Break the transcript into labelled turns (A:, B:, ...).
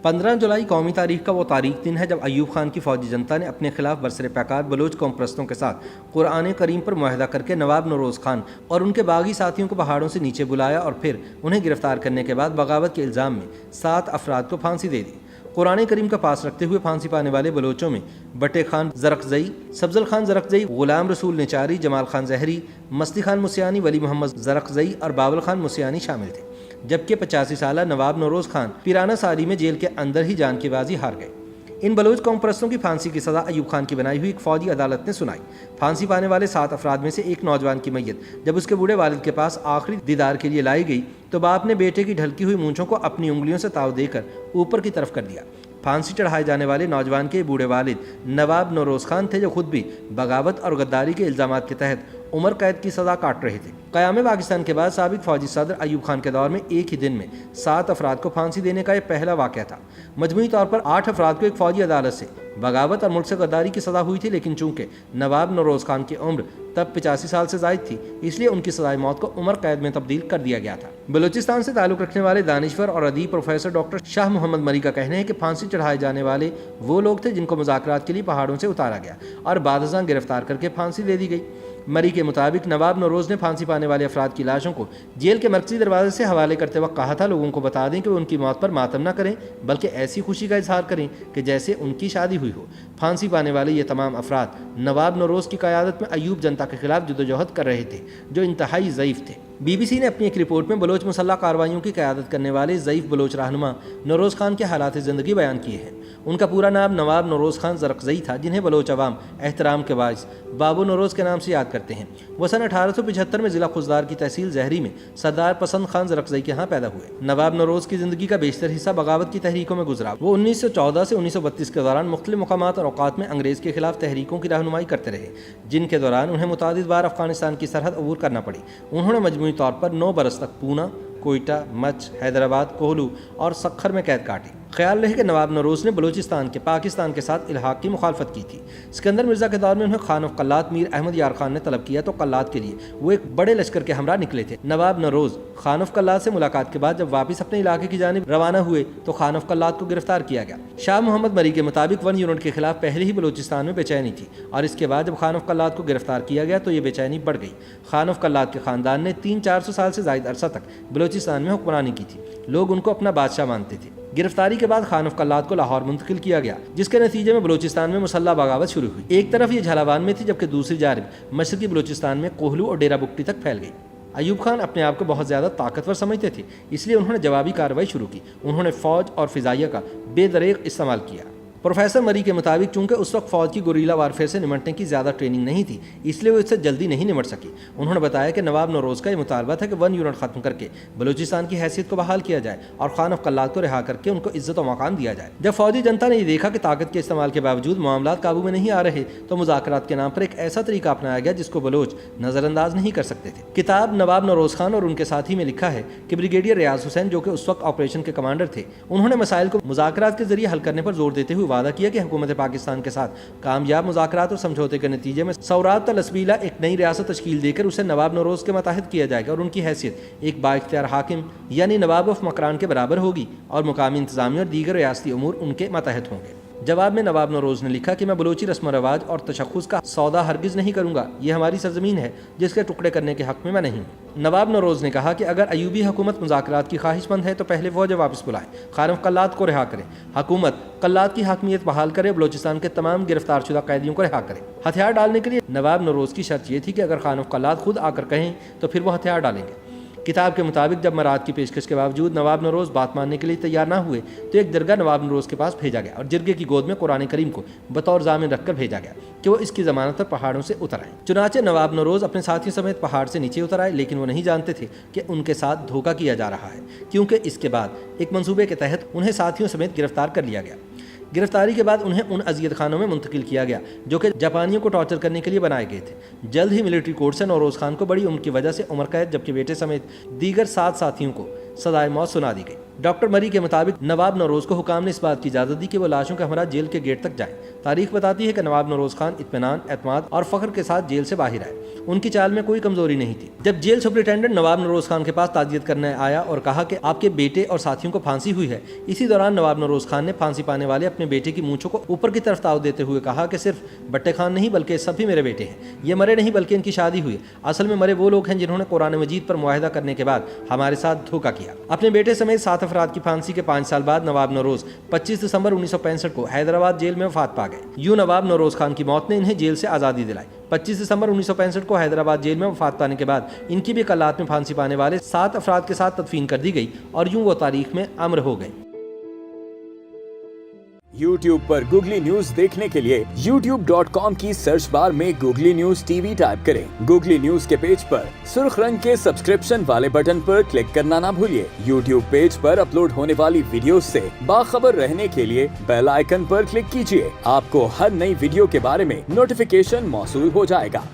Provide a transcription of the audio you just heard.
A: 15 जुलाई कौमी तारीख का वो तारीख दिन है जब अयूब खान की फौजी जनता ने अपने खिलाफ बरसरे पैकार बलोच कौम परस्तों के साथ कुरान करीम पर मुआहदा करके नवाब नौरोज़ खान और उनके बागी साथियों को पहाड़ों से नीचे बुलाया और फिर उन्हें गिरफ्तार करने के बाद बगावत के इल्ज़ाम में 7 अफराद को फांसी दे दी। कुरान करीम का पास रखते हुए फांसी पाने वाले बलोचों में बटे खान ज़रक़ज़ई, सब्ज़ल खान ज़रक़ज़ई, ग़ुलाम रसूल निचारी, जमाल खान ज़हरी, मस्ती खान मुसियानी, वली मोहम्मद ज़रक़ज़ई और बाबुल खान मुसियानी शामिल थे। जबकि 85 साला नवाब नौरोज़ खान पिराना सारी में जेल के अंदर ही जान की बाजी हार गए। इन बलोच कौम परस्तों की फांसी की सज़ा अयूब खान की बनाई हुई एक फ़ौजी अदालत ने सुनाई। फांसी पाने वाले 7 अफराद में से एक नौजवान की मैयत जब उसके बूढ़े वालिद के पास आखिरी दीदार के लिए लाई गई तो बाप ने बेटे की ढलकी हुई मूंछों को अपनी उंगलियों से ताव देकर ऊपर की तरफ कर दिया। फांसी चढ़ाए जाने वाले नौजवान के बूढ़े वालिद नवाब नौरोज़ खान थे, जो खुद भी बगावत और गद्दारी के इल्ज़ामात के तहत उम्र कैद की सज़ा काट रहे थे। क़याम पाकिस्तान के बाद साबिक़ फ़ौजी सदर अयूब खान के दौर में एक ही दिन में 7 अफराद को फांसी देने का यह पहला वाक़या था। मजमूई तौर पर 8 अफराद को एक फ़ौजी अदालत से बगावत और मुल्क से गद्दारी की सज़ा हुई थी, लेकिन चूँकि नवाब नौरोज़ खान की उम्र तब 85 साल से ज़ायद थी, इसलिए उनकी सज़ाए मौत को उम्र कैद में तब्दील कर दिया गया था। बलूचिस्तान से ताल्लुक़ रखने वाले दानिश्वर और अदीब प्रोफेसर डॉक्टर शाह मोहम्मद मरी का कहना है कि फांसी चढ़ाए जाने वाले वो लोग थे जिनको मुज़ाकरात के लिए पहाड़ों से उतारा गया और बादशाह गिरफ्तार करके फांसी दे दी गई। मरी के मुताबिक नवाब नौरोज़ ने फांसी पाने वाले अफराद की लाशों को जेल के मरकज़ी दरवाजे से हवाले करते वक्त कहा था, लोगों को बता दें कि वो उनकी मौत पर मातम न करें, बल्कि ऐसी खुशी का इजहार करें कि जैसे उनकी शादी हुई हो। फांसी पाने वाले ये तमाम अफराद नवाब नौरोज़ की क़यादत में अयूब जनता के खिलाफ जदोजहद कर रहे थे, जो इंतहाई ज़ईफ़ थे। BBC ने अपनी एक रिपोर्ट में बलोच मुसल्लह कार्रवाइयों की क़यादत करने वाले ज़ईफ़ बलोच रहनुमा नौरोज़ खान के हालात ज़िंदगी बयान किए हैं। उनका पूरा नाम नवाब नौरोज़ खान ज़रक़ज़ई था, जिन्हें बलोच अवाम एहतराम के बाइस बाबू नौरोज़ के नाम से याद करते हैं। वो सन 1875 में ज़िला खुजदार की तहसील ज़हरी में सरदार पसंद खान ज़रक़ज़ई के यहाँ पैदा हुए। नवाब नौरोज़ की ज़िंदगी का बेशतर हिस्सा बगावत की तहरीकों में गुजरा। वो 1914 से 1932 के दौरान मुख्तलिफ मकामात और औक़ात में अंग्रेज़ के खिलाफ तहरीकों की रहनुमाई करते रहे, जिनके दौरान उन्हें मुतादिद बार अफ़गानिस्तान की सरहद अबूर करना पड़ी। उन्होंने मजमूई तौर पर 9 बरस तक पूना, कोयटा, मच, हैदराबाद, कोहलू और सखर में कैद काटी। ख्याल रहे कि नवाब नौरोज़ ने बलूचिस्तान के पाकिस्तान के साथ इल्हाक़ की मुखालफत की थी। सिकंदर मिर्ज़ा के दौर में उन्हें खान ऑफ कल्लात मीर अहमद यार खान ने तलब किया तो कल्लात के लिए वो एक बड़े लश्कर के हमरा निकले थे। नवाब नौरोज़ खान ऑफ कल्लात से मुलाकात के बाद जब वापस अपने इलाके की जानिब रवाना हुए तो खान ऑफ कल्लात को गिरफ्तार किया गया। शाह मोहम्मद मरी के मुताबिक 1 यूनिट के खिलाफ पहले ही बलूचिस्तान में बेचैनी थी और इसके बाद जब खान ऑफ कल्लात को गिरफ्तार किया गया तो ये बेचैनी बढ़ गई। खान ऑफ कल्लात के ख़ानदान ने 300-400 साल से ज़ायद अरसा तक बलूचिस्तान में हुक्मरानी की थी। लोग उनको अपना बादशाह मानते थे। गिरफ्तारी के बाद खान ऑफ कल्लात को लाहौर मुंतकिल किया गया, जिसके नतीजे में बलूचिस्तान में मुसल्लह बगावत शुरू हुई। एक तरफ ये झालावान में थी, जबकि दूसरी जानिब मशरकी बलूचिस्तान में कोहलू और डेरा बुगटी तक फैल गई। अयूब खान अपने आप को बहुत ज़्यादा ताकतवर समझते थे, इसलिए उन्होंने जवाबी कार्रवाई शुरू की। उन्होंने फ़ौज और फ़िज़ाइया का बेदरेग इस्तेमाल किया। प्रोफेसर मरी के मुताबिक चूंकि उस वक्त फ़ौज की गुरीला वारफेयर से निमटने की ज़्यादा ट्रेनिंग नहीं थी, इसलिए वो इससे जल्दी नहीं निमट सकी। उन्होंने बताया कि नवाब नौरोज़ का ये मुतालबा था कि 1 यूनिट ख़त्म करके बलूचिस्तान की हैसियत को बहाल किया जाए और खान ऑफ कल्लात को रिहा करके उनको इज़्ज़त और मकाम दिया जाए। जब फ़ौजी जनता ने ये देखा कि ताकत के इस्तेमाल के बावजूद मामलात काबू में नहीं आ रहे तो मुज़ाकरात के नाम पर एक ऐसा तरीका अपनाया गया जिसको बलोच नज़रअंदाज नहीं कर सकते थे। किताब नवाब नौरोज़ खान और उनके साथी में लिखा है कि ब्रिगेडियर रियाज हुसैन, जो कि उस वक्त ऑपरेशन के कमांडर थे, उन्होंने मसाइल को मुज़ाकरात के जरिए हल करने पर जोर देते हुए वादा किया कि हुकूमत पाकिस्तान के साथ कामयाब मुज़ाकरात और समझौते के नतीजे में सौरात तलस्बीला एक नई रियासत तश्कील देकर उसे नवाब नौरोज़ के मतहत किया जाएगा और उनकी हैसियत एक बाइख्तियार हाकिम यानी नवाब ऑफ मकरान के बराबर होगी और मुकामी इंतज़ामिया और दीगर रियासती उमूर उनके मतहत होंगे। जवाब में नवाब नौरोज़ ने लिखा कि मैं बलूची रस्म रवाज और तशख़्ख़ुस का सौदा हरगिज़ नहीं करूँगा। ये हमारी सरजमीन है जिसके टुकड़े करने के हक़ में मैं नहीं हूँ। नवाब नौरोज़ ने कहा कि अगर अयूबी हुकूमत मुज़ाकरात की ख्वाहिशमंद है तो पहले फ़ौज वापस बुलाए, खान ऑफ कल्लात को रिहा करें, हुकूमत कल्लात की हाकमियत बहाल करे, बलूचिस्तान के तमाम गिरफ्तार शुदा कैदियों को रिहा करे। हथियार डालने के लिए नवाब नौरोज़ की शर्त ये थी कि अगर खान ऑफ कल्लात खुद आकर कहें तो फिर वो हथियार डालेंगे। किताब के मुताबिक जब मराद की पेशकश के बावजूद नवाब नौरोज़ बात मानने के लिए तैयार ना हुए तो एक दरगाह नवाब नौरोज़ के पास भेजा गया और जिरगे की गोद में कुरान करीम को बतौर जामिन रखकर भेजा गया कि वो इसकी ज़मानत पर पहाड़ों से उतर आए। चुनाचे नवाब नौरोज़ अपने साथियों समेत पहाड़ से नीचे उतर आए, लेकिन वो नहीं जानते थे कि उनके साथ धोखा किया जा रहा है, क्योंकि इसके बाद एक मंसूबे के तहत उन्हें साथियों समेत गिरफ्तार कर लिया गया। गिरफ्तारी के बाद उन्हें उन अज़ियत खानों में मुंतकिल किया गया जो कि जापानियों को टॉर्चर करने के लिए बनाए गए थे। जल्द ही मिलिट्री कोर्ट से नौरोज़ खान को बड़ी उम्र की वजह से उम्र कैद जबकि बेटे समेत दीगर 7 साथियों को सज़ाए मौत सुना दी गई। डॉक्टर मरी के मुताबिक नवाब नौरोज को हुकाम ने इस बात की इजाज़त दी कि वो लाशों के हमरा जेल के गेट तक जाएं। तारीख बताती है कि नवाब नौरोज खान इत्मीनान, एतमाद और फख्र के साथ जेल से बाहर आए। उनकी चाल में कोई कमजोरी नहीं थी। जब जेल सुपरिटेंडेंट नवाब नौरोज खान के पास ताज़ियत करने आया और कहा कि आपके बेटे और साथियों को फांसी हुई है, इसी दौरान नवाब नौरोज खान ने फांसी पाने वाले अपने बेटे की मूंछों को ऊपर की तरफ ताव देते हुए कहा कि सिर्फ बट्टे खान नहीं बल्कि सभी मेरे बेटे हैं। ये मरे नहीं बल्कि इनकी शादी हुई। असल में मरे वो लोग हैं जिन्होंने कुरान मजीद पर मुआहदा करने के बाद हमारे साथ धोखा किया। अपने बेटे समेत 7 अफराद की फांसी के 5 साल बाद नवाब नौरोज 25 दिसंबर 1965 को हैदराबाद जेल में वफात पा गए। यूं नवाब नौरोज खान की मौत ने इन्हें जेल से आज़ादी दिलाई। 25 दिसंबर 1965 को हैदराबाद जेल में वफात पाने के बाद इनकी भी कलात में फांसी पाने वाले 7 अफराद के साथ तदफीन कर दी गई और यूं वो तारीख में अमर हो गए।
B: YouTube पर गूगली न्यूज देखने के लिए youtube.com की सर्च बार में गूगली न्यूज टीवी टाइप करें। गूगली न्यूज के पेज पर सुर्ख रंग के सब्सक्रिप्शन वाले बटन पर क्लिक करना ना भूलिए। YouTube पेज पर अपलोड होने वाली वीडियोस से बाखबर रहने के लिए बेल आइकन पर क्लिक कीजिए। आपको हर नई वीडियो के बारे में नोटिफिकेशन मौसूल हो जाएगा।